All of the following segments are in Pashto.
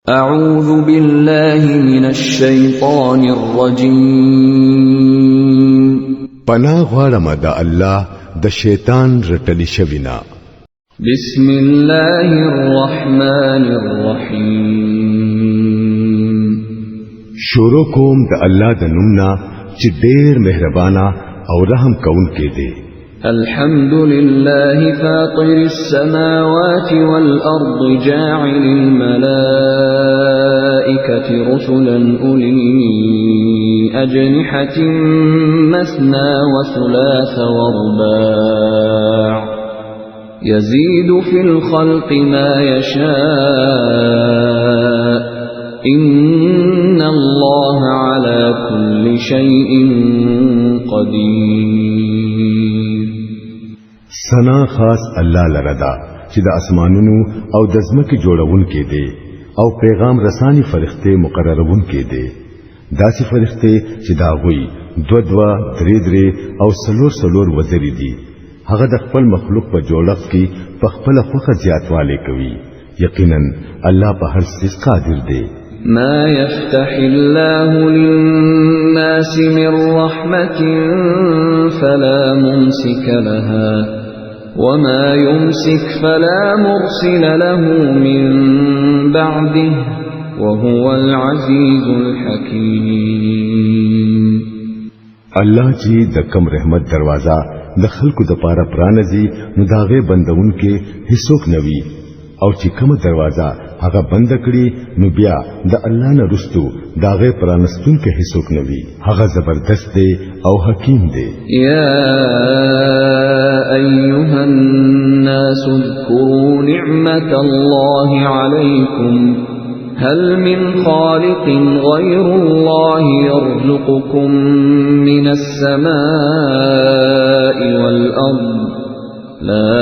أعوذ بالله من الشيطان الرجيم پناه غواړم د الله د شیطان رټلی شوینا بسم الله الرحمن الرحيم شروع کوم د الله د نومنا چې ډېر مهربانا او رحم کوونکی دی الحمد لله فاطر السماوات والأرض جاعل الملائكة رسلا أولي أجنحة مثنى وثلاث ورباع يزيد في الخلق ما يشاء إن الله على كل شيء قدير سنا خاص الله لردا چې د اسمانونو او د ځمکې جوړون کې دی او پیغام رسانی فرښتې مقررون کې دی داسې فرښتې چې دا غوي دو درې او سلور وزري دي هغه د خپل مخلوق په جوړښت کې په خپل خوخه زیاتواله کوي یقینا الله په هر څه قادر دی ما يفتح الله للناس من رحمة فلا ممسك لها وما يمسك فلا مرسل له من بعده وهو العزيز الحكيم الله چې د کم رحمت دروازه د خلکو د پاره پرانځي نو داغه بندون کې هیڅوک نوي او چې کومه دروازه هغه بند کړي نو بیا د الله نه رستو داغه پرانستون کې هیڅوک نوي هغه زبردست دی او حکیم دی یا ایها الناس اذكروا نعمت الله عليكم هل من خالق غير الله يرزقكم من السماء والأرض لا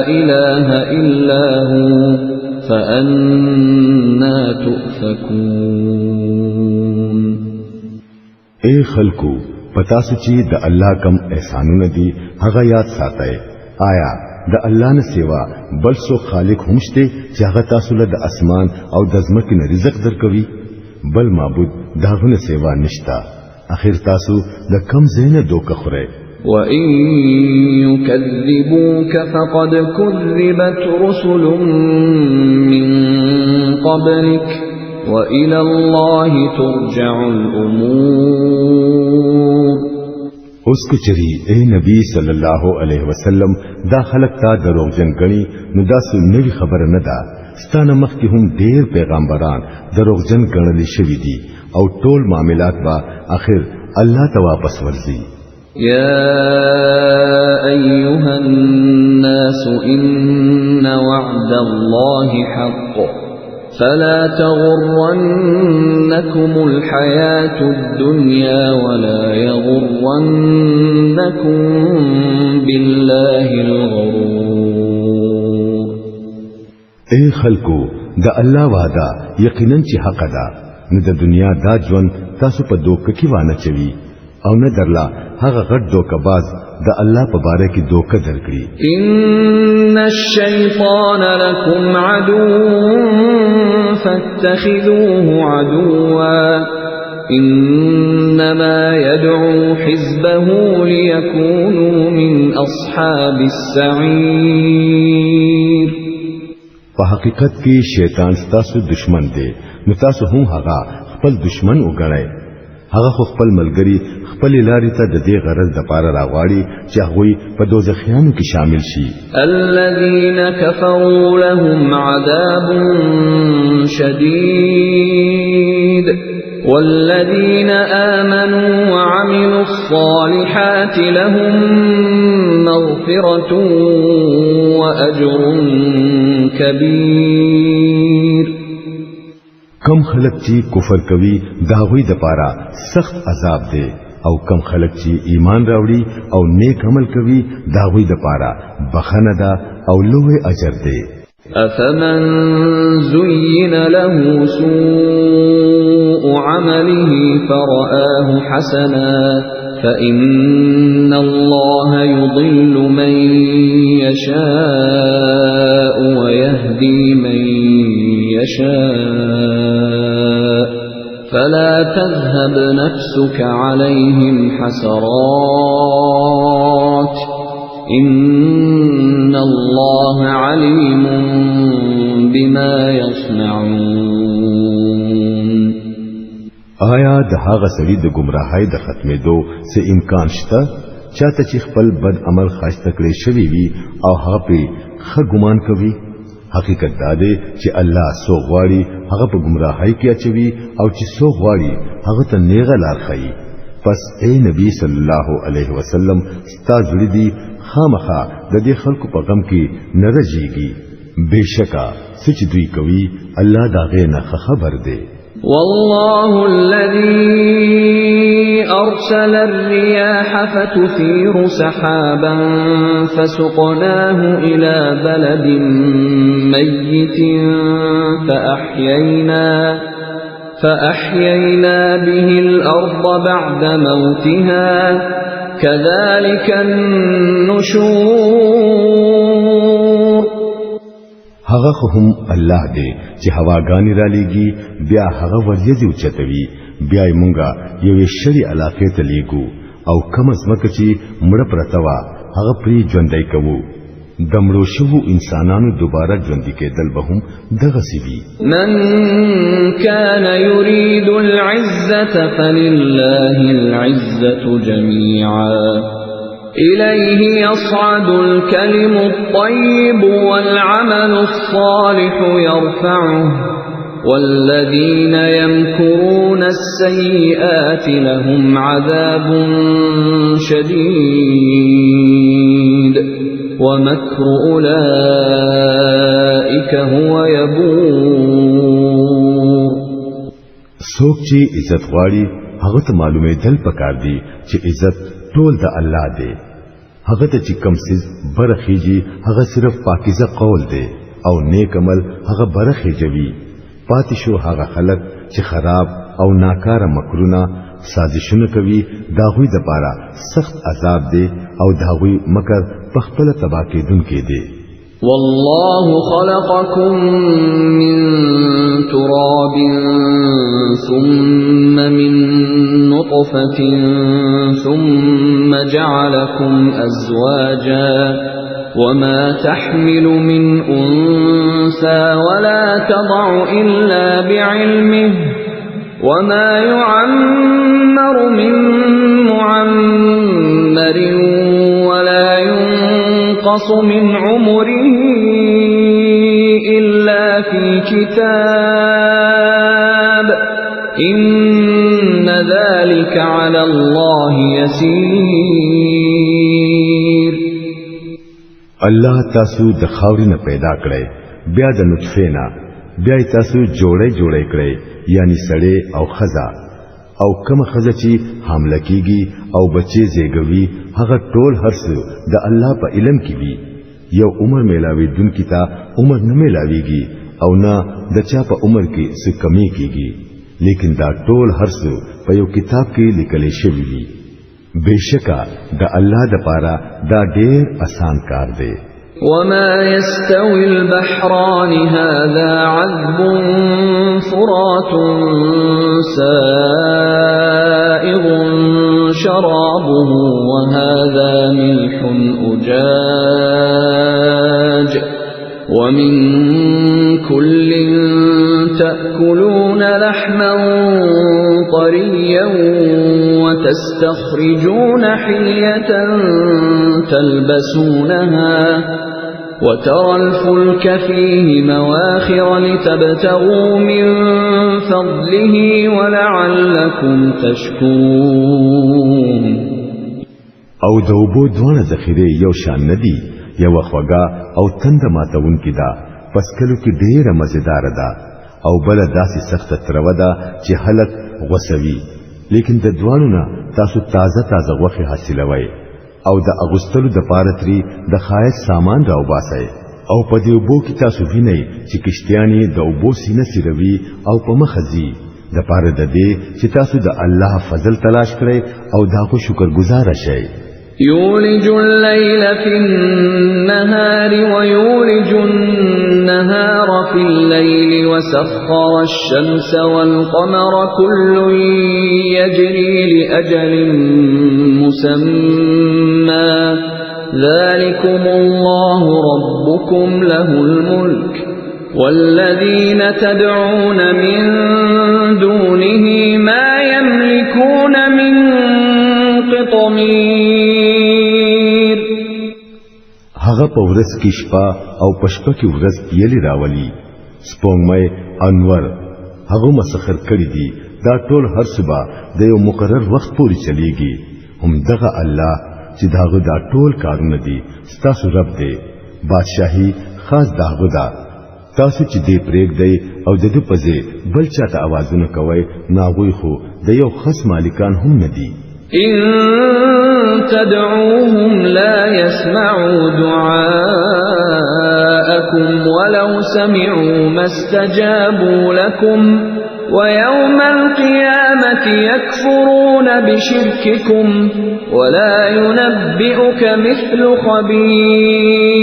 إله إلا هو فأنا تؤفكون اے خلقو پتا سچي د الله کم احسانونه دي هغه یاد ساتئ آیا د الله نه سیوا بل څو خالق همشته چې هغه تاسو له د اسمان او د ځمکې نه رزق درکوي بل معبود داغه نه سیوا نشتا اخر تاسو د کم زینه دوکه خوره وَإِن يُكَذِّبُوكَ فَقَدْ كُذِّبَتْ رُسُلٌ مِّن قَبْلِكَ وَإِلَى اللَّهِ تُرْجَعُ الْأُمُورُ اس کچری اے نبی صلی الله علیه وسلم دا خلق تا دروغجن غنی نو دا سنوی خبر نه ده ستانه مخکې هم ډیر پیغمبران دروغجن غنل شوی دي او ټول معاملات با اخر الله ته واپس ورځي يا أيها الناس إن وعد الله حق فلا تغرنكم الحياة الدنيا ولا يغرنكم بالله الغرور اے خلقو دا الله وعده یقینا چې حق ده نو د دنیا دا ژوند تاسو په دوکه کې وانه چوي او نه درلا هغه غټ دوکباز د الله په باره کې دوکه درکړي ان الشیطان لکم عدو فاتخذوه عدوا انما يدعو حزبه ليكونوا من اصحاب السعير په حقیقت کې شیطان ستاسو دشمن دی نو تاسو هم هغه خپل دشمن وګڼئ هغه خپل ملګری خپل لارې ته د دې غرض د پاره راغواړي چې هغه په دوزخیانو کې شامل شي الذين كفروا لهم عذاب شديد والذين آمنوا وعملوا الصالحات لهم مغفرة وأجر كبير کم خلق چې کفر کوي داوی د پاره سخت عذاب دی او کم خلق چې ایمان راوړي او نیک عمل کوي داوی د پاره بخنه ده او لوی اجر دی افمن زين له سوء عمله فرآه حسنا فإن الله يضل من يشاء ويهدي من يشاء فلا تذهب نفسك عليهم حسرات إن الله عليم بما يصنعون. آیا د هغه سړي د گمراهۍ د ختمېدو څه امکان شته چاته چې خپل بد عمل خاصه کړی شوی وي او هغه په ښه ګمان کوي؟ حقیقت دا دی چې الله سو غواړي هغه په گمراهۍ کې اچوي او چې سو غواړي هغه ته نیغه لار ښيي. پس اے نبی صلی الله علیه وسلم ستا زړه دی خامخا د دې خلکو په غم کې نه رځيږي. بشکا سچ دوی کوي الله دا غي نه خبر دی. والله الذي أرسل الرياح فتثير سحابا فسقناه إلى بلد ميت فأحيينا به الأرض بعد موتها كذلك النشور. هغه هم الله دی چې هواګانی را لېږي بیا هغه ورځي اوچتوي بیا یې مونږه یو شری علاقې ته لېږو او کوم ځمکه چې مړه پرتوا هغه پری ژوندۍ کوو. د مړو شوو انسانانو دوباره ژوندۍ کېدل به هم دغه سوي. من كان يريد العزة فلله العزة جميعا إليه يصعد الكلم الطيب والعمل الصالح يرفعه والذين يمكرون السيئات لهم عذاب شديد ومكر أولئك هو يبور. څوک چې عزت غواړي هغه ته معلومه دل پکار دی چې عزت ټول د الله دی. هغه ته چې کوم څه برخیږي هغه صرف پاکیزه قول دی او نیک عمل هغه برخیږي. پاتې شو هغه خلک چې خراب او ناکاره مکرونه سازشونه کوي داغوی د پاره سخت عذاب دی او داغوی مکر په خپل تبا کېدونکې دی. والله خلقكم من تراب ثم من نطفة ثم جعلكم أزواجا وما تحمل من أنثى ولا تضع إلا بعلمه وما يعمر من معمر ولا ينقص من عمره إلا في كتاب إن ذلك على الله يسير. الله تاسو د خاورې نه پیدا کړی بیا د نطفه نه بیا تاسو جوړې کړی یعنی سړی او خزا او کوم خزا چې حامله کیږي او بچي زیږوي هغه ټول هرڅه د الله په علم کې وي. یو عمر میلاوي دن کی تا عمر نه میلاويږي او نه د چا په عمر کې څه کمی کیږي لیکن دا ټول هرڅه په یو کتاب کې لیکل شوی وي. بشکا د الله د پاره دا ډېر آسان کار دی. وما يستوي البحران هذا عذب فرات سائغ شرابه وهذا ملح أجاج ومن كل تأكلون لحما طريا وتستخرجون حلية تلبسونها وترى الفلك فيه مواخر لتبتغوا من فضله ولعلكم تشكرون. او دوبو دوانه ذخیره یو شان ندی یو خوګه او تند ماتون کی دا پس کلو کی ډیره مزیدار ده او بل داسې سخت ترو ده چې خلک غوسوي لیکن د دوانو نه تاسو تازه غوخه حاصلوي او د اغوستلو د پارتري د خایس سامان راو باسي او په دې وبو کې تاسو وینئ چې کشتیانی د وبو سینه سیروي او په مخزي د پاره د دې چې تاسو د الله فضل تلاش کړئ او دا کو شکر گزار شئ. يولج الليل في النهار ويولج النهار في الليل وسخر الشمس والقمر كل يجري لأجل مسمى ذلكم الله ربكم له الملك والذين تدعون من دونه ما يملكون من قطمير هغه په ورځ کې شپه او پشپه کې ورځ پیلي راولي سپوږمۍ انور هغه مسخر کړی دي دا ټول هر صبح د یو مقرر وخت پورې چلیږي هم دغه الله چې داغه دا ټول کارونه دي ستاسو رب دی بادشاہي خاص داغه دا تاسو چې دې پرېګ دی او د دې پځې بل چاته आवाजونه کوي ناغوي خو د یو خاص مالکان هم ندي إن تدعوهم لا يسمعوا دعاءكم ولو سمعوا ما استجابوا لكم ويوم القيامة يكفرون بشرككم ولا ينبئك مثل خبير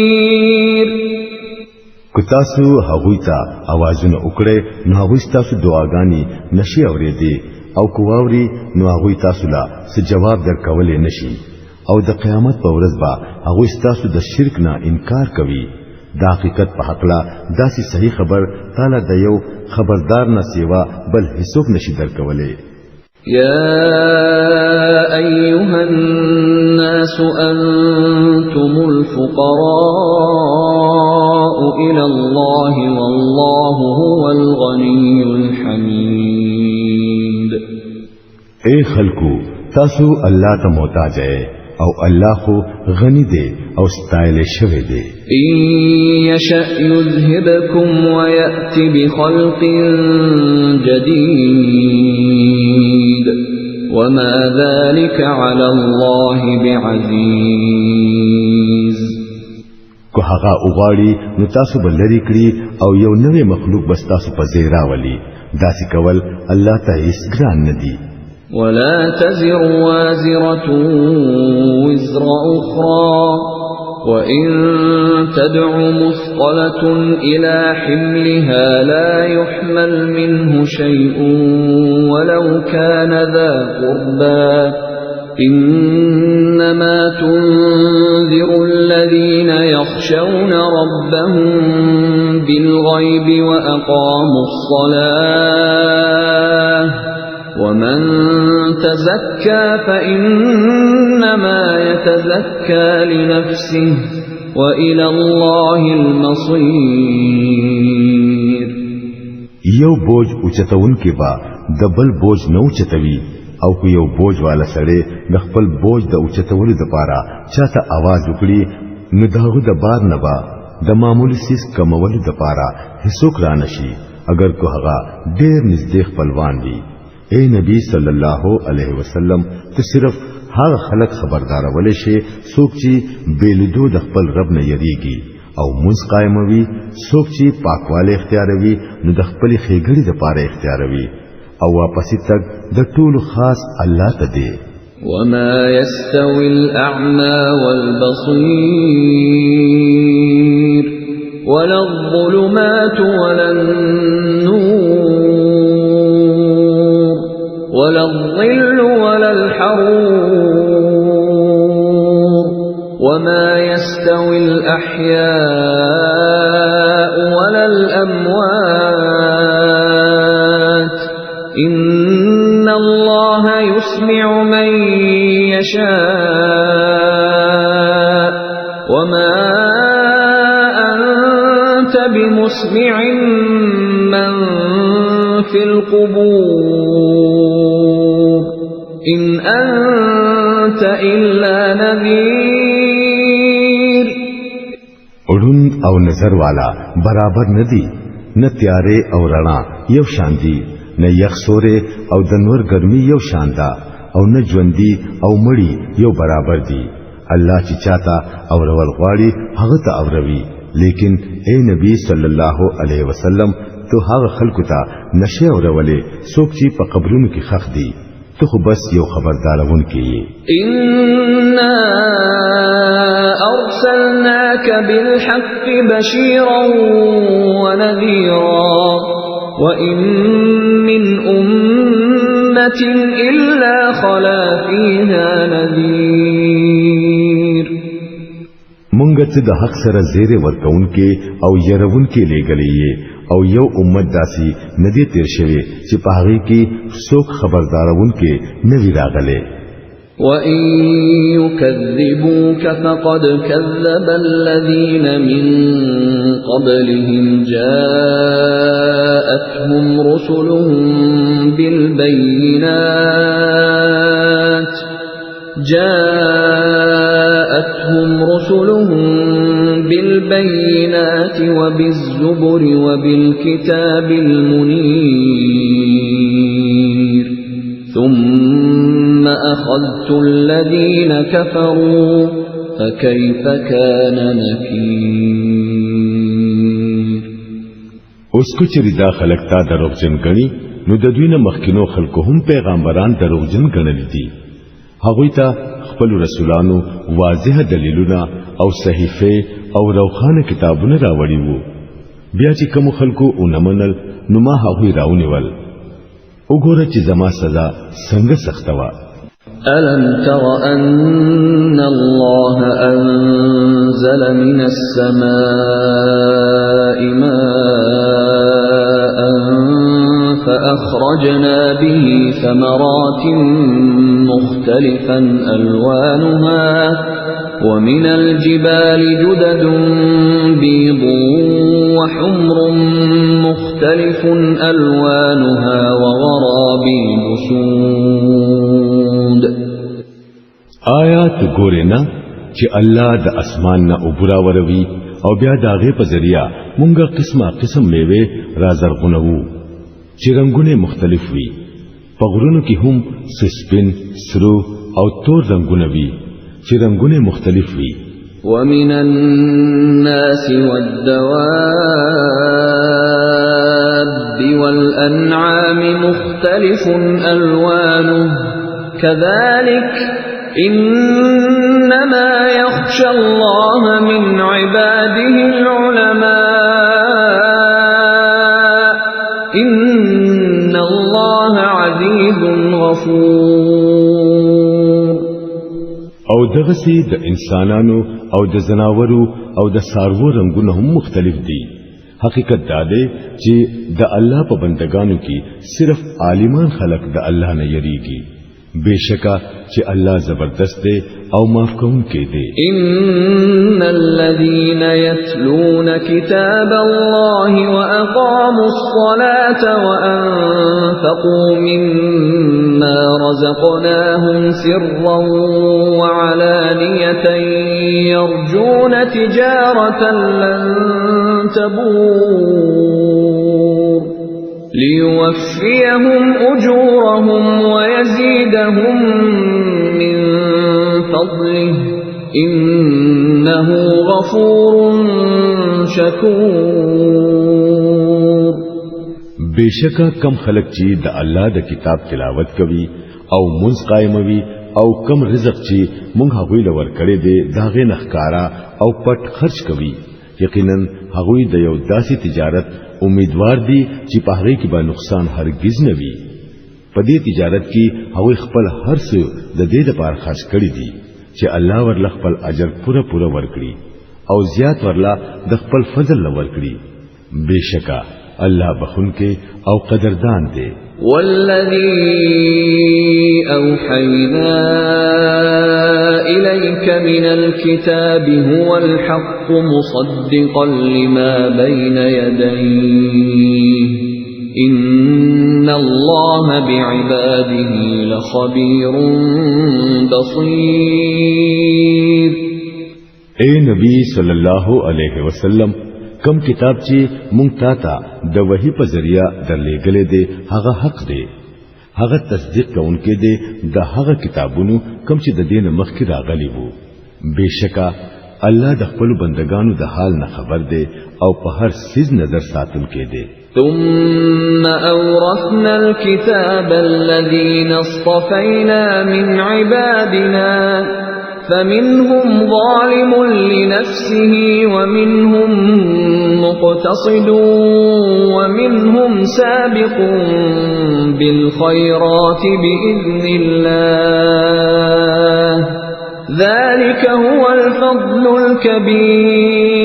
کتاسو هغوی ته आवाजونه وکړي نو هغوی تاسو دعاګانی نشي اورېدي او کووري نو هغه تاسو لا څه جواب درکولې نشي او د قیامت په ورځ به هغه تاسو د شرک نه انکار کوي دا حقیقت په حق لا داسې صحیح خبر تعالی د یو خبردار نه سیوا بل هیڅوک نشي درکولې يا أيها الناس أنتم الفقراء إلى الله والله هو الغني الحميد اے خلقو تاسو الله ته محتاج او الله خو غنی دی او ستایل شوی دی إن يشأ يذهبكم ويأتي بخلق جديد وما ذلك على الله بعزيز کو هغه وغاړي نو تاسو بلری کړی او یو نوې مخلوق بس تاسو په زیرا ولي داسې کول الله ته هیڅ ګران ندي ولا تزر وازرة وزر أخرى وإن تدع مثقلة إلى حملها لا يحمل منه شيء ولو كان ذا قربى إنما تنذر الذين يخشون ربهم بالغيب وأقاموا الصلاة ومن تزكى فإنما يتزكى لنفسه وإلى الله المصير یو بوج اوچتون کې با دبل بوج نو چتوي او کو یو بوج والا سره د خپل بوج د اوچتولو لپاره چاته आवाज وکړي نو داغه د بار نه با د معمولی سیس کمولو لپاره هیڅوک را نشي اگر کو هغه ډېر نږدې خپلوان وي اے نبی صلی الله علیه وسلم ته صرف هغه خلق خبردار ولې شي څوک چې بیلدو د خپل رب نه یریږي او منځ قائموي څوک چې پاکواله اختیاروي نو د خپل خېګړې لپاره اختیاروي او واپس تک د ټول خاص الله ته دی وما يستوي الأعمى والبصير ولا الظلمات ولا النور ولا الظل ولا الحرور وما يستوي الأحياء ولا الأموات إن الله يسمع من يشاء وما أنت بمسمع من في القبور إن أنت إلا نذير اڑن او نظر والا برابر ندی نه تیارې او رڼا یو شان دي نه یخ سورې او د نور ګرمي یو شان ده او نه ژوندۍ او مړی یو برابر دي الله چې چاته او ورول غواړي هغه ته اوروي لیکن اے نبی صلی الله علیه وسلم تو هغه خلکو ته نشه اورولې څوک چې په قبرونو کې خخ دي تو خو بس یو خبردارون کې إنا أرسلناك بالحق بشيرا ونذيرا وإن من أمة إلا خلا فيها نذير مونږ ته د حق سره زیره ورکون کې او يرون کې لګلې او یو امت داسي ندی تیر شوی چې په هغه کې څوک خبردارون کې ندی راغله وَإِن يُكَذِّبُوكَ فَقَدْ كَذَّبَ الَّذِينَ مِن قَبْلِهِمْ جَاءَتْهُمْ رُسُلُهُم بِالْبَيِّنَاتِ وَبِالزُّبُرِ وَبِالْكِتَابِ الْمُنِيرِ ثُمَّ أَخَذْتُ الَّذِينَ كَفَرُوا فَكَيْفَ كَانَ نَكِيرِ اوس کو چې دا خلک تا دروغجن غني نو د دوی نه مخکینو خلکو هم پیغمبران دروغجن غنل دي هغوی ته خپل رسولانو واضح دلیلونه او صحیفه او روخانه کتابونه راوړي وو بیا چې کوم خلکو اونمنل نو ما هغوی راونیول وګوره چې زما سزا څنګه سخته وا ألم تر أن الله أنزل من السماء ماء فأخرجنا به ثمرات مختلفا ألوانها ومن الجبال جدد بيض وحمر مختلف ألوانها وغرابيب سود آیات ګورینا چې الله د اسمان نه اوبرا وروي او بیا داغه په ذریعہ مونږه قسمه قسم میوه رازرغونو چې رنگونه مختلف وي په غرونو کې هم سپین سرو او تور رنگونه وي چې رنگونه مختلف وي ومن الناس والدواب والأنعام مختلف ألوانه كذلك إنما يخشى الله من عباده العلماء إن الله عزيز غفور او دغسی د انسانانو او د زناورو او د سارو رنگونه هم مختلف دي حقیقت دا دی چې د الله په بندگانو کې صرف عالمان خلق د الله نه یریږي بشکا چې الله زبردست دی او معاف کوونکی دی ان الذين يتلون كتاب الله واقاموا الصلاه وانفقوا مما رزقناهم سرا وعلانيه يرجون تجاره لن تبور ليوفيهم أجورهم ويزيدهم من فضله إنه غفور شكور بشکا کم خلق چې د الله د کتاب تلاوت کوي او منځ قائموي او کم رزق چې مونږ هغوی لور کړی دی داغه نخکارا او پټ خرج کوي یقینا هغوی د یو داسې تجارت امیدوار دي چې په هغه کې به نقصان هرگز نه وي په دې تجارت کې هغوی خپل هر څه د دې لپاره خرج کړی دي چې الله ورله خپل اجر پوره ورکړي او زیات ورله د خپل فضل ورکړي بشکا الله بخونکې او قدردان دی والذي أوحينا إليك من الكتاب هو الحق مصدقا لما بين يديه إن الله بعباده لخبير بصير اے نبی صلی الله علیه وسلم کم کتاب چې مونږ تا د وحی په ذریعہ درلېګلې دي هغه حق دی هغه تصدیق کوونکې دی د هغه کتابونو کم چې د دین مخکې راغلي وو بشکا الله د خپل بندگانو د حال نه خبر دی او په هر سیز نظر ساتونکې دی ثم أورثنا الكتاب الذين اصطفينا من عبادنا فمنهم ظالم لنفسه ومنهم مقتصد ومنهم سابق بالخيرات بإذن الله ذلك هو الفضل الكبير.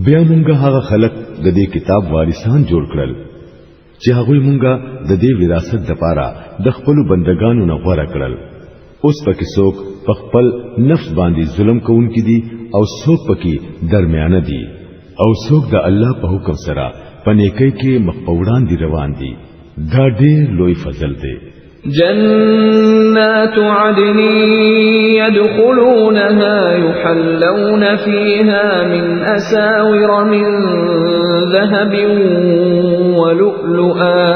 بیا مونږه هغه خلق د دې کتاب وارثان جوړ کړل چې هغه مونږه د دې وراثت لپاره د خپل بندگانو نه غوړه کړل. اوس پکې څوک په خپل نفس باندې ظلم کوونکي دي او څوک پکې درمیانه دي او څوک د الله په حکم سره په نیکۍ کې مخ په وړاندې روان دي. دا ډېر لوی فضل دی. جنات عدن يدخلونها يحلون فيها من أساور من ذهب ولؤلؤا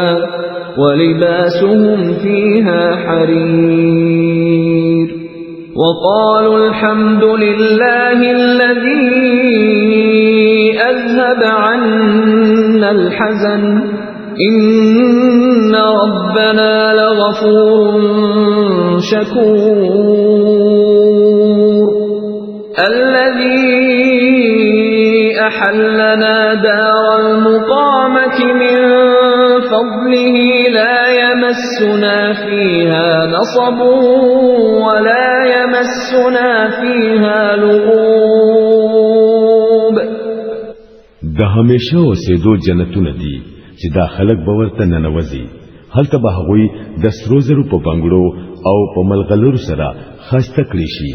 ولباسهم فيها حرير وقالوا الحمد لله الذي أذهب عنا الحزن إن ربنا لغفور شكور. الذي أحلنا دار المقامة من فضله لا يمسنا فيها نصب ولا يمسنا فيها لغوب. ده همیشه اوسېدو جنتونه دي چې دا خلق باورته ننوځي. هلته به هغوی د سرو زرو په بنگړو او په ملغلرو سره خسته کړی شي.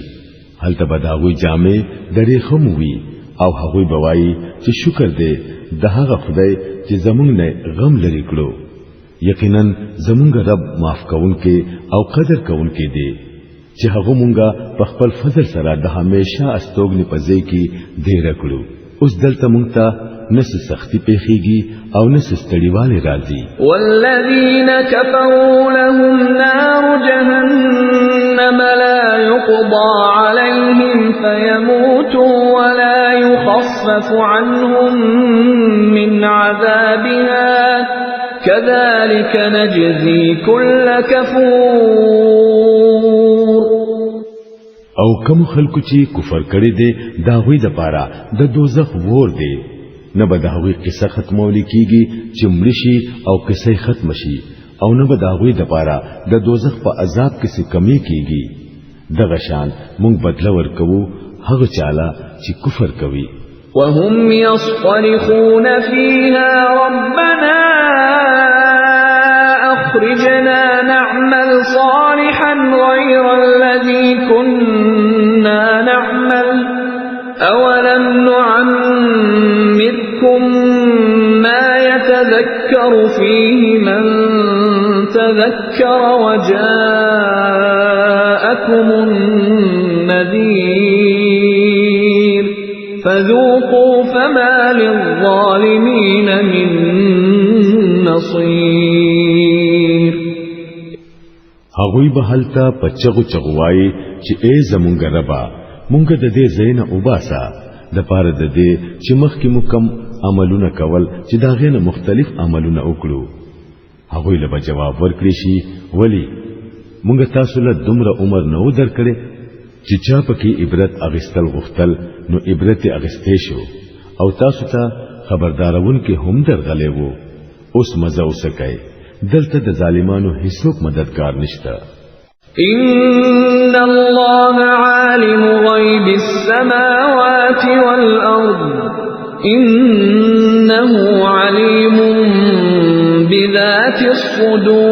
هلته به د هغوی جامې درې خم وي او هغوی به وایي چې شکر دې د هغه خدای چې زمونږ نه غم لري کړو. یقینا زمونږ رب معاف کوونکی او قدر کوونکی دی چې هغه مونږه په خپل فضل سره د همیشه استوګنې په ځای کې ډیر کړو. اوس دلته مونږ ته نس سختی پیخیږي او نس ستړیواله راځي. والذین کفروا لهم نار جهنم لا يقضى عليهم فيموتوا ولا يخفف عنهم من عذابها كذلك نجزي كل كفور. او کوم خلکو چې کفر کړي دي دا وی د پاره د دوزخ ور دي نه به د هغوی قصه ختمول کیږي چې مړي شي او قصه ختم شي او نه به د هغوی د پاره د دوزخ په عذاب کې څه کمی کیږي. دغه شان مونږ بدله ورکوو هغه چاله چې کفر کوي. وهم يصطرخون فيها ربنا أخرجنا نعمل صالحا غير الذي كنا نعمل أولم نعمركم ما يتذكر فيه من تذكر وجاءكم النذير فذوقوا فما للظالمين من نصير. هغوی به هلته په چغو چغوای چې ای زمونږ ربا مونږ د دې زینه وباسا د پاره د دې چې مخکې مکم عملونه کول چې دا غینه مختلف عملونه وکړو. هغوی له جواب ورکړي شي ولی مونږ تاسو له دومره عمر نو درکړي چې چا پکې عبرت اغستل غختل نو عبرت اغستې شو او تاسو ته خبردارون کې هم درغلې وو. اوس مزه وسکای دلته د ظالمانو هیڅوک مددگار نشته. إن الله عالم غيب السماوات والأرض إنه عليم بذات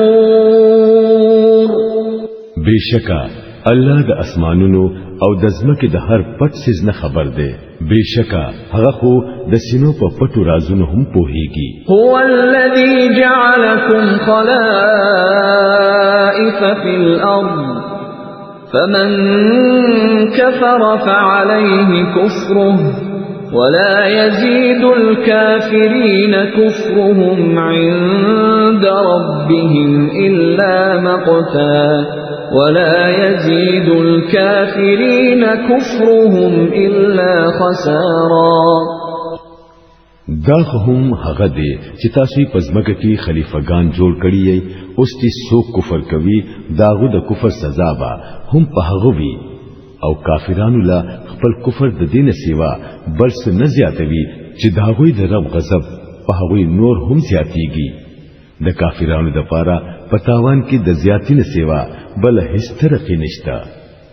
الصدور. بشکا الله د اسمانونو او د ځمکې د هر پټ څه نه خبر دی. بشکا هغه خو د سینو په پټو رازونو هم پوهیږي. هو الذي جعلكم خلائف في الأرض فمن كفر فعليه كفره ولا يزيد الكافرين كفرهم عند ربهم إلا مقتا ولا يزيد الكافرين كفرهم إلا خسارا. دا هم هغه دی چې تاسو په ځمکه کې خلیفګان جوړ کړی یې اوس چې څوک کفر کوي داغه د کفر سزا به هم په هغه وي او کافرانو لا خپل کفر د دین سیوا بل څه نه زیاتوي چې داغه د رب غضب په هغه نور هم زیاتیږي د کافرانو د پاره پتاوان کې د زیاتی نه سیوا بل هیڅ طریقې نشته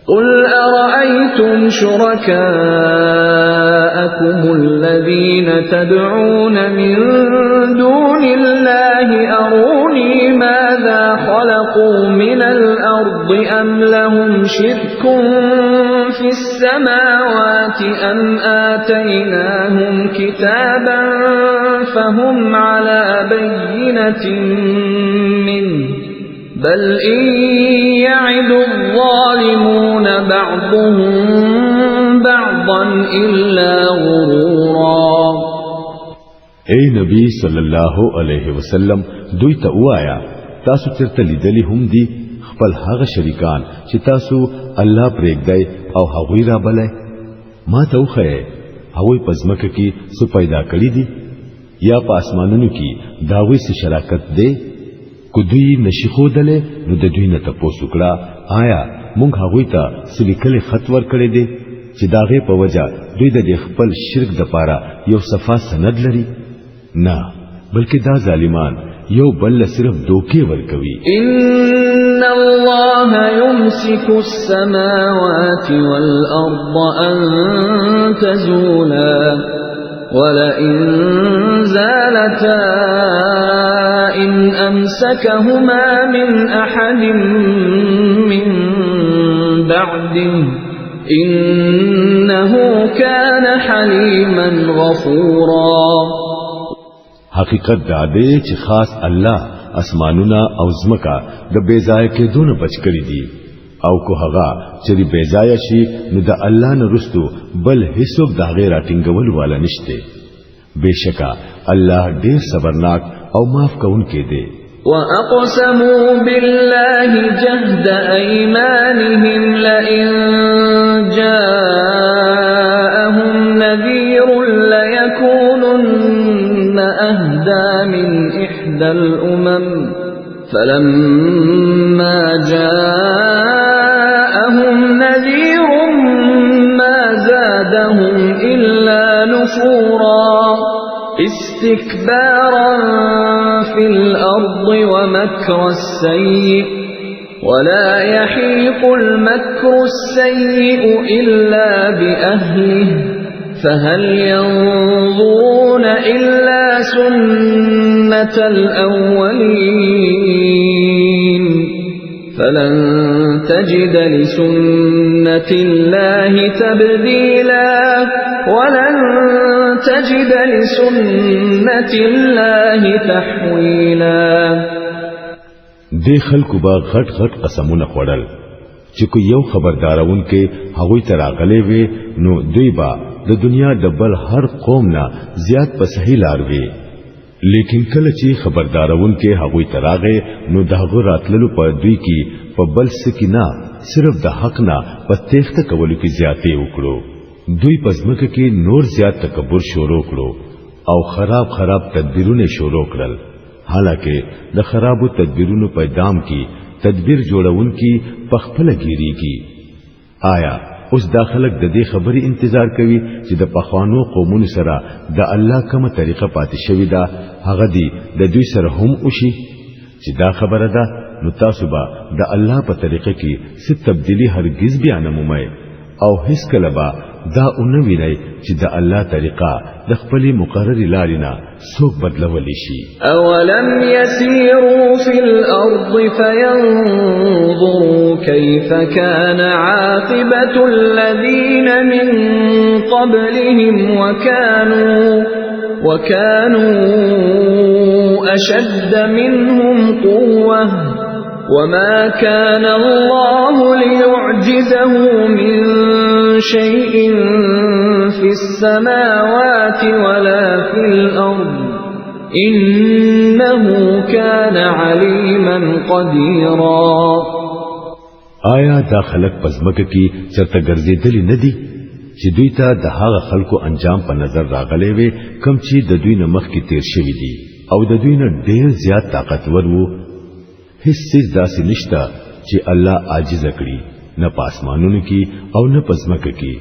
قل أرأيتم شركاءكم الذين تدعون من دون الله أروني ماذا خلقوا من الأرض أم لهم شرك في السماوات أم آتيناهم كتابا فهم على بينة منه بل إن يعد الظالمون بعضهم بعضا إلا غرورا اے نبی صلی الله علیه وسلم دوی ته وایا تاسو چرته لیدلی هم دي خپل هغه شریکان چې تاسو الله پرېږدای او هغوی را بلای ما ته وخه هغوی پزمکه کې څه پیدا کړی دي یا په اسمانونو کې داوی سره شراکت دی کو دوی نشي خودله نو د دوی نه تاسو کړه آیا مونږ هغوی ته سلیکل خط ور کړی دی چې داغه په وجه دوی د خپل شرک د پاره یو صفه سند لري نه بلکې دا ظالمان یو بل صرف دوکي ور کوي ان الله يمسك السماوات والارض ان تزولا ولئن زالتا إن أمسكهما من أحد من بعده إنه كان حليما غفورا حقیقت دا دی چې خاص الله اسمانونه او زمکا د بیزای کې دونه بچ کړی دي او کو هغه چې بیزای شي نو د الله نه رستو بل هیڅوک دا غیر اټینګول والا نشته بشکا الله ډیر صبرناک او معاف کونکي دی وأقسموا بالله جهد أيمانهم لئن جاءهم نذير ليكونن أهدى من إحدى الأمم فلما جاءهم نذير ما زادهم إلا نفورا استكبارا في الأرض ومكر السيء ولا يحيق المكر السيء إلا بأهله فهل ينظرون إلا سنة الأولين فلن تجد لسنة الله تبديلا ولن تجد لسنة الله تحويلا دی خلکو با غټ غټ قسمونه خوړل چې کو یو خبردارون کې هغوی ته راغلي وي نو دوی با د دنیا د بل هر قوم نه زیات په صحیح لار وي لیکن کله چې خبردارون کې هغوی ته راغې نو دغه راتللو په دوی کې په بل سکینا صرف د حق نه په تېخته کولو کې زیاتې وکړو دوی پزمکه کې نور زیات تکبر شروع کړو او خراب تدبیرونه شروع کړل حالکه د خرابو تدبیرونو په دام کې تدبیر جوړون کې پخپله گیریږي آیا اوس داخلك د دې خبرې انتظار کوي چې د پخوانو قومونو سره د الله کومه طریقه پاتې شوی دا هغه دی د دوی سره هم وشي چې دا خبره ده نو تاسو به د الله په طریقه کې څه تبدیلی هرگز بیان مومئ او هیڅ کله به دا اونوي نه چې د الله طریقه د خپل مقرر لارینا څوک بدلولی شي اولم يسيروا في الارض فينظروا كيف كان عاقبة الذين من قبلهم وكانوا اشد منهم قوة وما كان الله ليعجزه من شيء في السماوات ولا في الأرض إنه كان عليما قديرا آیا دا خلق پزمکه کی چرته ګرځېدلی ندي چې دوی ته د هغه خلکو انجام په نظر راغلي وي کم چې د دوی نه مخکې تیر شوی دي او د دوی نه ډېر زیات طاقتور وو هیڅ څه داسې نشته چې الله عاجز کړي نه پاسمانونو کې او نه پزمکه کې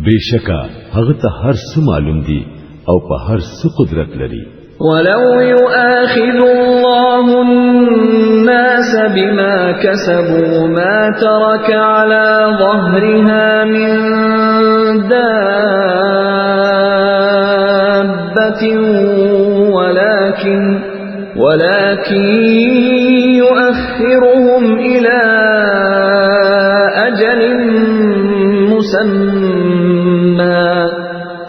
بشکا هغه ته هر څه معلوم دي او په هر څه قدرت لري ولو يؤاخذ الله الناس بما كسبوا ما ترك على ظهرها من دابة ولكن يؤخرهم إلى أجل مسمى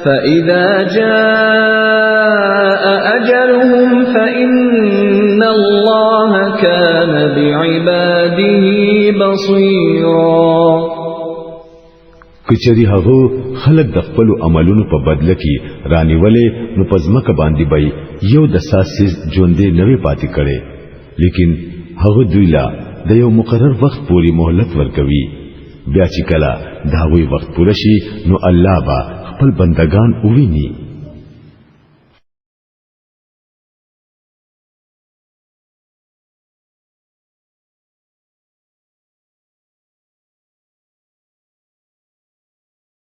فإذا جاء أجلهم فإن الله كان بعباده بصيرا کچری هغه خلق د خپل عملونو په بدله کې رانیولې نو پزماکه باندې بای یو د ساسیز ژوندې نوې پاتې کړي لیکن هغه دوی لا د یو مقرر وخت پورې مهلت ورکوي بیا چې کله دا وی وخت پوره شي نو الله با خپل بندگان وویني